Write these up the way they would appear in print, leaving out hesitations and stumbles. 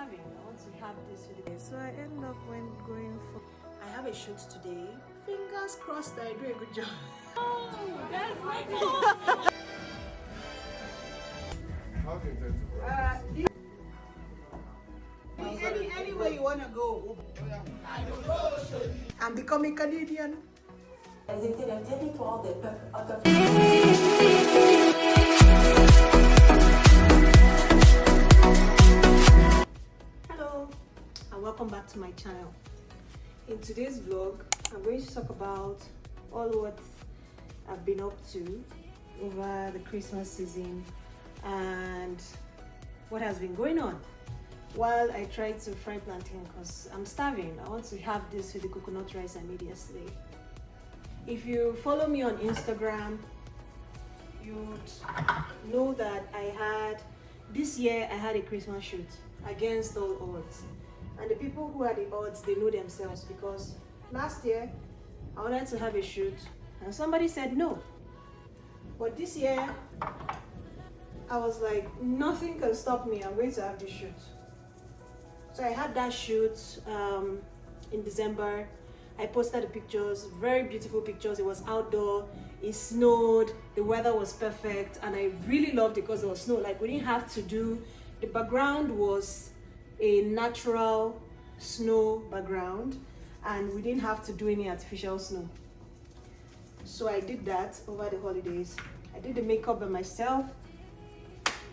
starving. I want to have this today. So I end up going for. I have a shoot today. Fingers crossed I do a good job. Oh, that's How do you intend to anywhere you wanna go. I'm becoming Canadian. Elles étaient le territoire des peuples autochtones. Hello and welcome back to my channel. In today's vlog, I'm going to talk about all what I've been up to over the Christmas season and what has been going on while I tried to fry plantain because I'm starving. I want to have this with the coconut rice I made yesterday. If you follow me on Instagram, you'd know that this year I had a Christmas shoot against all odds. And the people who are the odds, they know themselves, because last year I wanted to have a shoot and somebody said no. But this year I was like, nothing can stop me, I'm going to have this shoot. So I had that shoot in December. I posted the pictures, very beautiful pictures. It was outdoor, it snowed, the weather was perfect, and I really loved it because there was snow. Like, we didn't have to the background was a natural snow background, and we didn't have to do any artificial snow. So I did that over the holidays. I did the makeup by myself,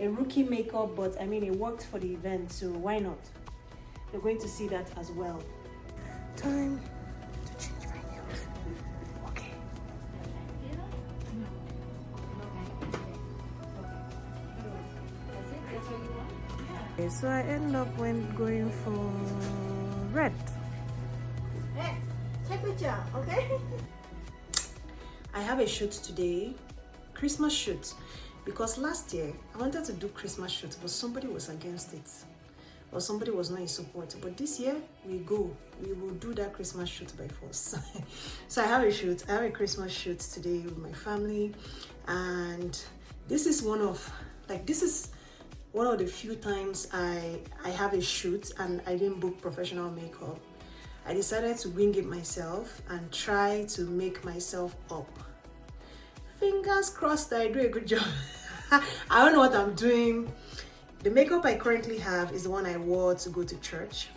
a rookie makeup, but I mean, it worked for the event, so why not? You're going to see that as well. Time to change my nails. Okay. Okay, so I end up going for red. Hey, take picture, okay? I have a shoot today, Christmas shoot, because last year I wanted to do Christmas shoot, but somebody was against it, or somebody was not in support. But this year we will do that Christmas shoot by force. So I have a Christmas shoot today with my family, and this is one of the few times I have a shoot and I didn't book professional makeup. I decided to wing it myself and try to make myself up. Fingers crossed that I do a good job. I don't know what I'm doing. The makeup I currently have is the one I wore to go to church.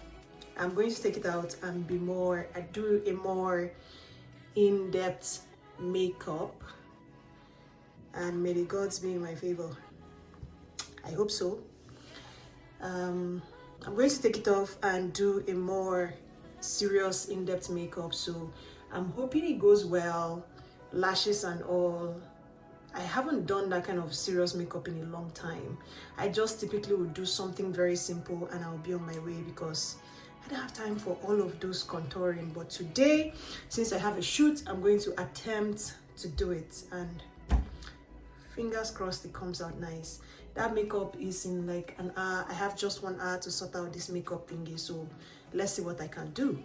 I'm going to take it out and do a more in-depth makeup, and may the gods be in my favor. I hope so. I'm going to take it off and do a more serious in-depth makeup, so I'm hoping it goes well, lashes and all. I haven't done that kind of serious makeup in a long time. I just typically would do something very simple and I'll be on my way, because I don't have time for all of those contouring. But today, since I have a shoot, I'm going to attempt to do it, and fingers crossed it comes out nice. That makeup is in like an hour. I have just 1 hour to sort out this makeup thingy, so let's see what I can do.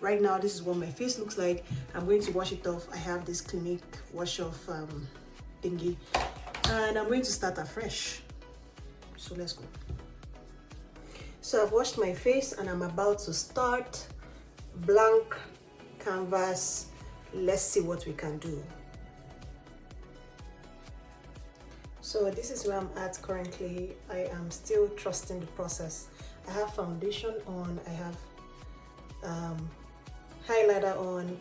Right now, this is what my face looks like. I'm going to wash it off. I have this Clinique wash off thingy, and I'm going to start afresh. So let's go. So I've washed my face and I'm about to start. Blank canvas. Let's see what we can do. So this is where I'm at currently. I am still trusting the process. I have foundation on, I have highlighter on,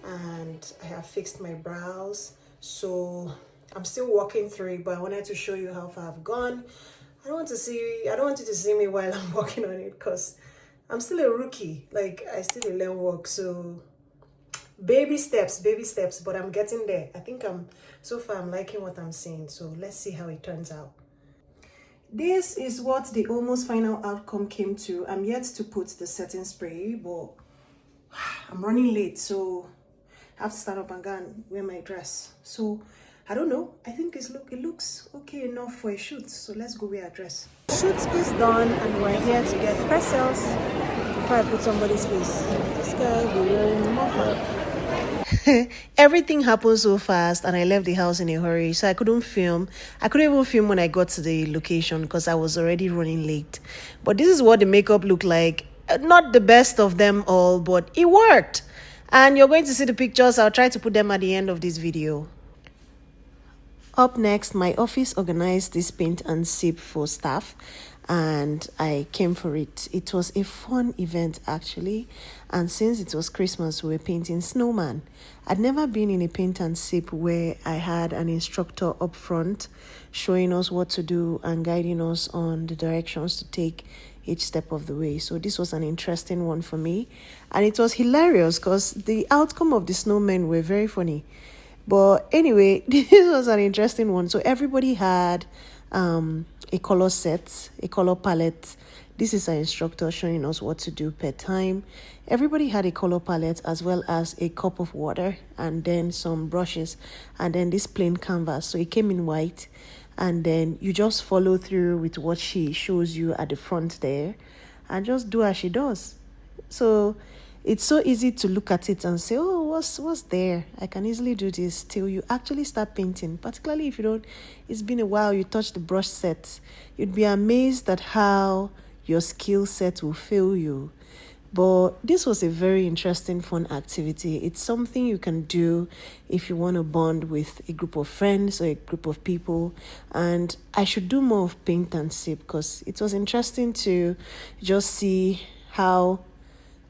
and I have fixed my brows. So I'm still walking through it, but I wanted to show you how far I've gone. I don't want you to see me while I'm working on it, because I'm still a rookie. Like, I still learn work, so baby steps, but I'm getting there. I think so far I'm liking what I'm seeing, so let's see how it turns out. This is what the almost final outcome came to. I'm yet to put the setting spray, but I'm running late, so I have to stand up and go and wear my dress. So I don't know, I think it looks okay enough for a shoot, so let's go wear a dress. Shoot is done and we're here to get press-ups before I put somebody's face. This guy will be wearing a muffler. everything happened so fast and I left the house in a hurry, so I couldn't film. I couldn't even film when I got to the location because I was already running late. But this is what the makeup looked like. Not the best of them all, but it worked. And you're going to see the pictures. I'll try to put them at the end of this video. Up next, my office organized this paint and sip for staff, and I came for it. It was a fun event actually, and since it was Christmas, we were painting snowman. I'd never been in a paint and sip where I had an instructor up front showing us what to do and guiding us on the directions to take each step of the way. So this was an interesting one for me, and it was hilarious because the outcome of the snowmen were very funny. But anyway, this was an interesting one. So everybody had a color set, a color palette. This is our instructor showing us what to do per time. Everybody had a color palette as well as a cup of water and then some brushes and then this plain canvas. So it came in white, and then you just follow through with what she shows you at the front there and just do as she does. So it's so easy to look at it and say, oh, what's there? I can easily do this, till you actually start painting. Particularly if you don't, it's been a while, you touch the brush set. You'd be amazed at how your skill set will fail you. But this was a very interesting, fun activity. It's something you can do if you want to bond with a group of friends or a group of people. And I should do more of paint and sip because it was interesting to just see how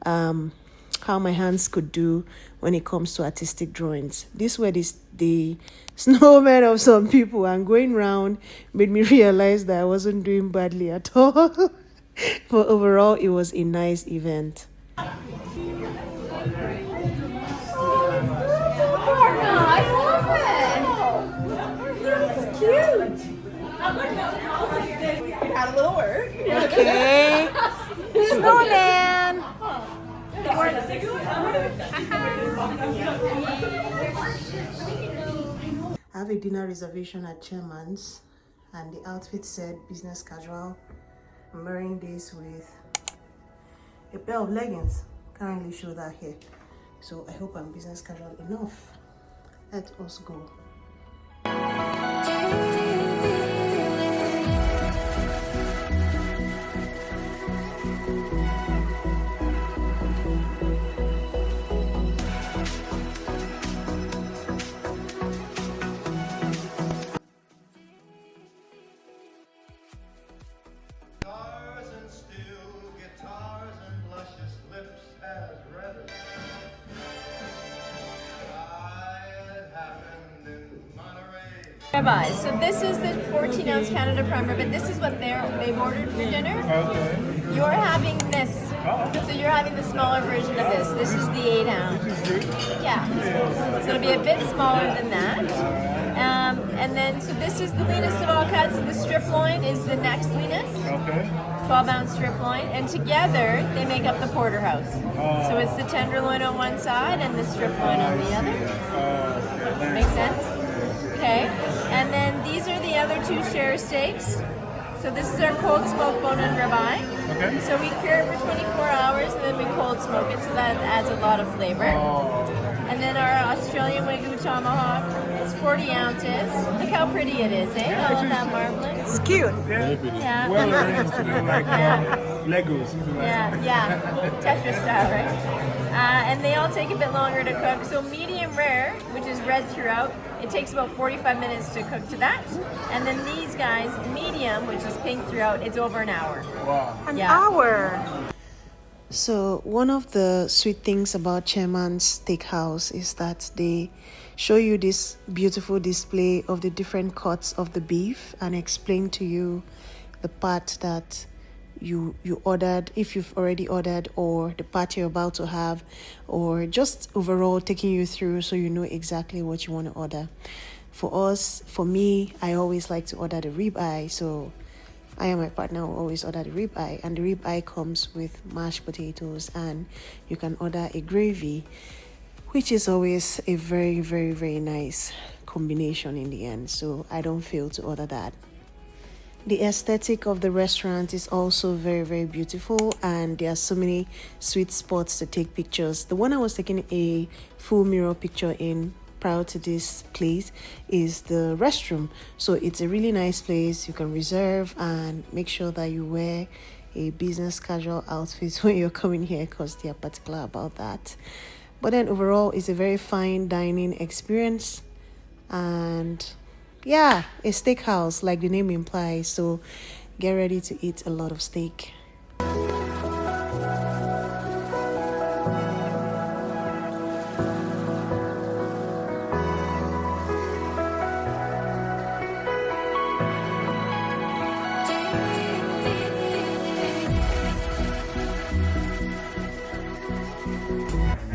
my hands could do when it comes to artistic drawings. This were the snowmen of some people, and going round made me realize that I wasn't doing badly at all. But overall, it was a nice event. Had a little work. Okay. Snowman. I have a dinner reservation at Chairman's, and the outfit said business casual. I'm wearing this with a pair of leggings. Can't really show that here, so I hope I'm business casual enough. Let us go. So this is the 14-ounce Canada Prime ribbon. This is what they've ordered for dinner. Okay. You're having this. So you're having the smaller version of this. This is the 8-ounce. Yeah. So it'll be a bit smaller than that. And then, so this is the leanest of all cuts. The strip loin is the next leanest. Okay. 12-ounce strip loin. And together, they make up the porterhouse. So it's the tenderloin on one side and the strip loin on the other. Makes sense? Okay, and then these are the other two share steaks. So this is our cold smoked bone-in ribeye. Okay. So we cure it for 24 hours and then we cold smoke it, so that adds a lot of flavor. And then our Australian Wagyu tomahawk, it's 40 ounces. Look how pretty it is, eh? All of that marbling. It's cute. Yeah. Well arranged, like Legos. Yeah. Tetris style, right? And they all take a bit longer to cook. So medium rare, which is red throughout, it takes about 45 minutes to cook to that. And then these guys, medium, which is pink throughout, it's over an hour. Wow. An hour. So one of the sweet things about Chairman's Steakhouse is that they show you this beautiful display of the different cuts of the beef and explain to you the part that you ordered, if you've already ordered, or the part you're about to have, or just overall taking you through so you know exactly what you want to order. For me, I always like to order the ribeye, so I and my partner will always order the ribeye, and the ribeye comes with mashed potatoes, and you can order a gravy, which is always a very, very, very nice combination in the end, so I don't fail to order that. The aesthetic of the restaurant is also very, very beautiful, and there are so many sweet spots to take pictures. The one I was taking a full mirror picture in prior to this place is the restroom. So it's a really nice place. You can reserve and make sure that you wear a business casual outfit when you're coming here, because they are particular about that. But then overall, it's a very fine dining experience, and yeah, a steakhouse like the name implies, so get ready to eat a lot of steak.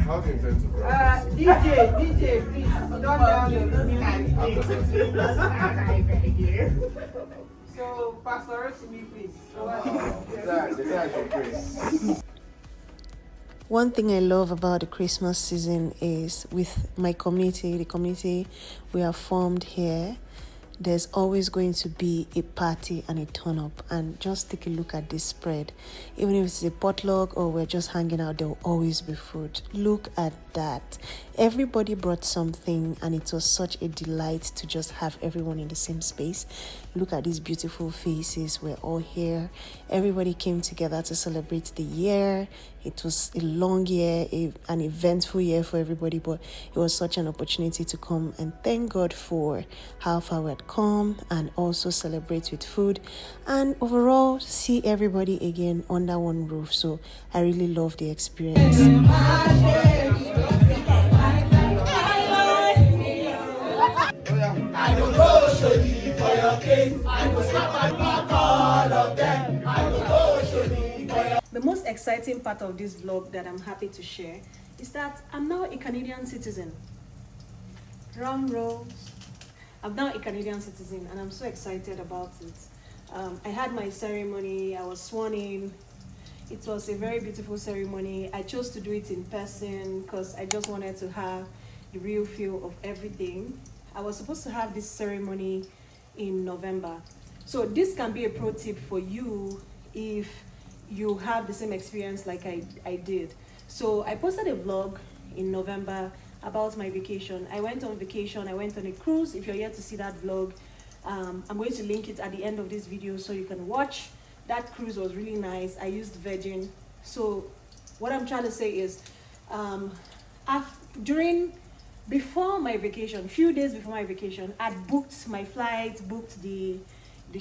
How do you intend to grow? DJ, please, don't down the So, Pastor, to me, please. One thing I love about the Christmas season is with my community, the community we have formed here, there's always going to be a party and a turn up. And just take a look at this spread. Even if it's a potluck or we're just hanging out, there will always be food. Look at that. Everybody brought something, and it was such a delight to just have everyone in the same space. Look at these beautiful faces. We're all here. Everybody came together to celebrate the year. It was a long year, an eventful year for everybody, but it was such an opportunity to come and thank God for how far we had come, and also celebrate with food, and overall see everybody again under one roof. So I really love the experience. I will go show you for your case. I will slap my back all of them. I will go show you for your. The most exciting part of this vlog that I'm happy to share is that I'm now a Canadian citizen. Drum rolls. I'm now a Canadian citizen, and I'm so excited about it. I had my ceremony. I was sworn in. It was a very beautiful ceremony. I chose to do it in person because I just wanted to have the real feel of everything. I was supposed to have this ceremony in November. So this can be a pro tip for you if you have the same experience like I did. So I posted a vlog in November about my vacation. I went on vacation. I went on a cruise. If you're yet to see that vlog, I'm going to link it at the end of this video so you can watch. That cruise was really nice. I used Virgin. So what I'm trying to say is, before my vacation, few days before my vacation, I'd booked my flights, booked the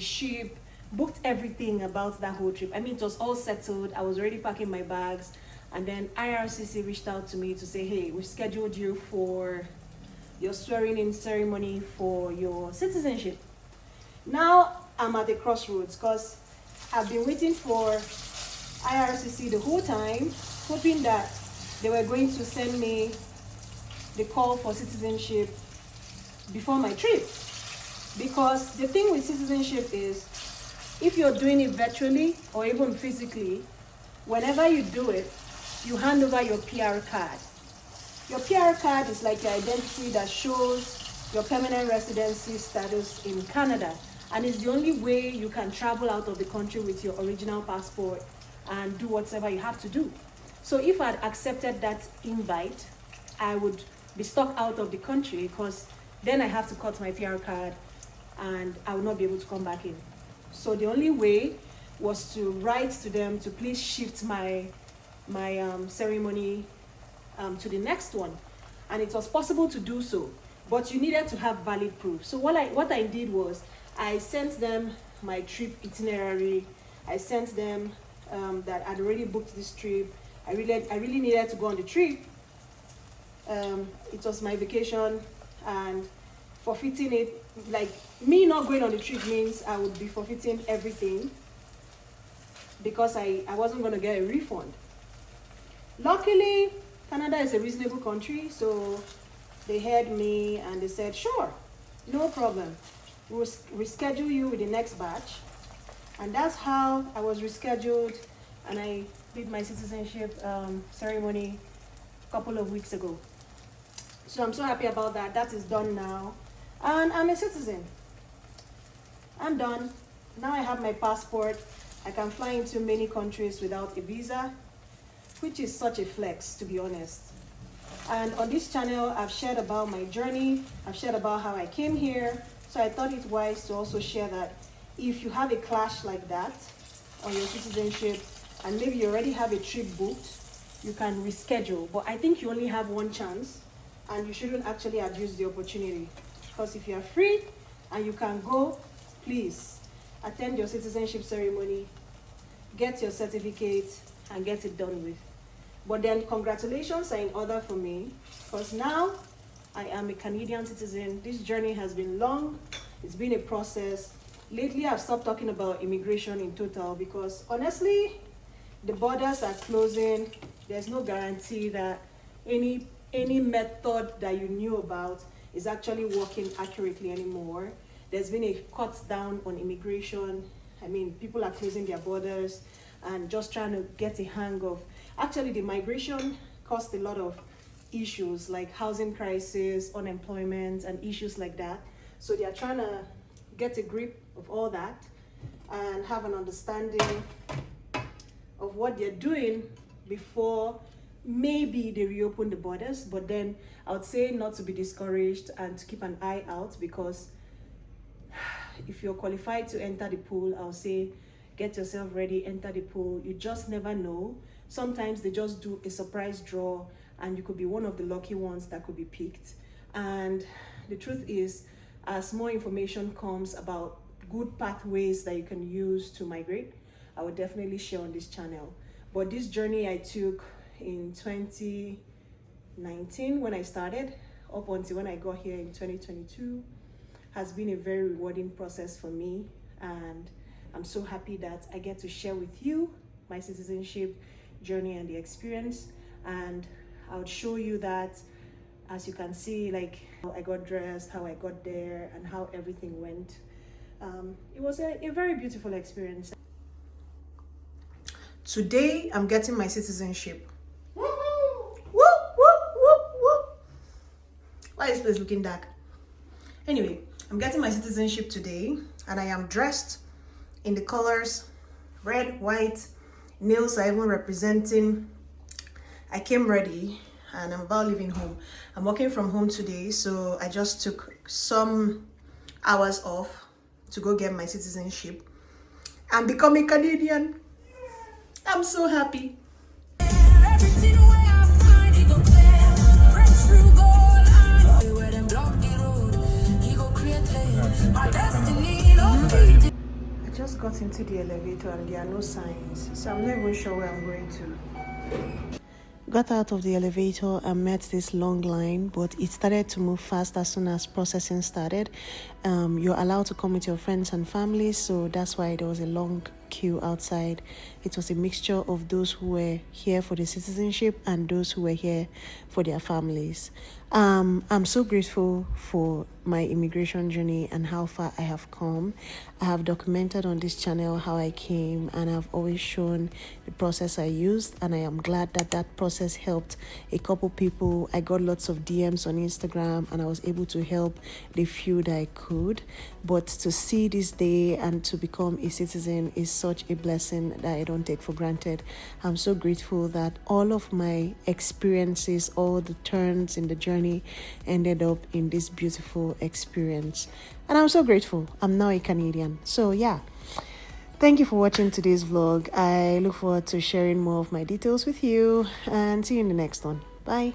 ship, booked everything about that whole trip. I mean, it was all settled. I was already packing my bags, and then IRCC reached out to me to say, hey, we've scheduled you for your swearing-in ceremony for your citizenship. Now I'm at the crossroads because I've been waiting for IRCC the whole time, hoping that they were going to send me the call for citizenship before my trip. Because the thing with citizenship is, if you're doing it virtually or even physically, whenever you do it, you hand over your PR card. Your PR card is like your identity that shows your permanent residency status in Canada, and it's the only way you can travel out of the country with your original passport and do whatever you have to do. So if I'd accepted that invite, I would be stuck out of the country, because then I have to cut my PR card and I will not be able to come back in. So the only way was to write to them to please shift my ceremony to the next one, and it was possible to do so, but you needed to have valid proof. So what I did was I sent them my trip itinerary. I sent them that I'd already booked this trip. I really needed to go on the trip. It was my vacation, and forfeiting it, like me not going on the trip means I would be forfeiting everything, because I wasn't going to get a refund. Luckily, Canada is a reasonable country, so they heard me and they said, sure, no problem. We'll reschedule you with the next batch. And that's how I was rescheduled, and I did my citizenship ceremony a couple of weeks ago. So I'm so happy about that. That is done now. And I'm a citizen. I'm done. now I have my passport. I can fly into many countries without a visa, which is such a flex, to be honest. And on this channel, I've shared about my journey. I've shared about how I came here. So I thought it wise to also share that if you have a clash like that on your citizenship, and maybe you already have a trip booked, you can reschedule. But I think you only have one chance, and you shouldn't actually abuse the opportunity. Because if you are free and you can go, please attend your citizenship ceremony, get your certificate, and get it done with. But then congratulations are in order for me, because now I am a Canadian citizen. This journey has been long. It's been a process. Lately, I've stopped talking about immigration in total because honestly, the borders are closing. There's no guarantee that any method that you knew about is actually working accurately anymore. There's been a cut down on immigration. I mean, people are closing their borders and just trying to get a hang of. Actually, the migration caused a lot of issues like housing crisis, unemployment, and issues like that. So they are trying to get a grip of all that and have an understanding of what they're doing before maybe they reopen the borders. But then I would say not to be discouraged and to keep an eye out, because if you're qualified to enter the pool, I'll say get yourself ready, enter the pool. You just never know. Sometimes they just do a surprise draw and you could be one of the lucky ones that could be picked. And the truth is, as more information comes about good pathways that you can use to migrate, I will definitely share on this channel. But this journey I took in 2019 when I started, up until when I got here in 2022, has been a very rewarding process for me. And I'm so happy that I get to share with you my citizenship journey and the experience. And I would show you that, as you can see, like how I got dressed, how I got there, and how everything went. It was a very beautiful experience. Today, I'm getting my citizenship. Whoop, whoop, whoop, whoop. Why is this place looking dark? Anyway, I'm getting my citizenship today, and I am dressed in the colors red, white. Nails are even representing. I came ready and I'm about leaving home. I'm working from home today, so I just took some hours off to go get my citizenship and become a Canadian. I'm so happy. I just got into the elevator and there are no signs, so I'm not even sure where I'm going to. Got out of the elevator and met this long line, but it started to move fast as soon as processing started. You're allowed to come with your friends and family, so that's why there was a long queue outside. It was a mixture of those who were here for the citizenship and those who were here for their families. I'm so grateful for my immigration journey and how far I have come. I have documented on this channel how I came, and I've always shown the process I used, and I am glad that that process helped a couple people. I got lots of DMs on Instagram and I was able to help the few that I could. But to see this day and to become a citizen is such a blessing that I don't take for granted. I'm so grateful that all of my experiences, all the turns in the journey ended up in this beautiful experience. And I'm so grateful. I'm now a Canadian. So yeah, thank you for watching today's vlog. I look forward to sharing more of my details with you, and see you in the next one. Bye.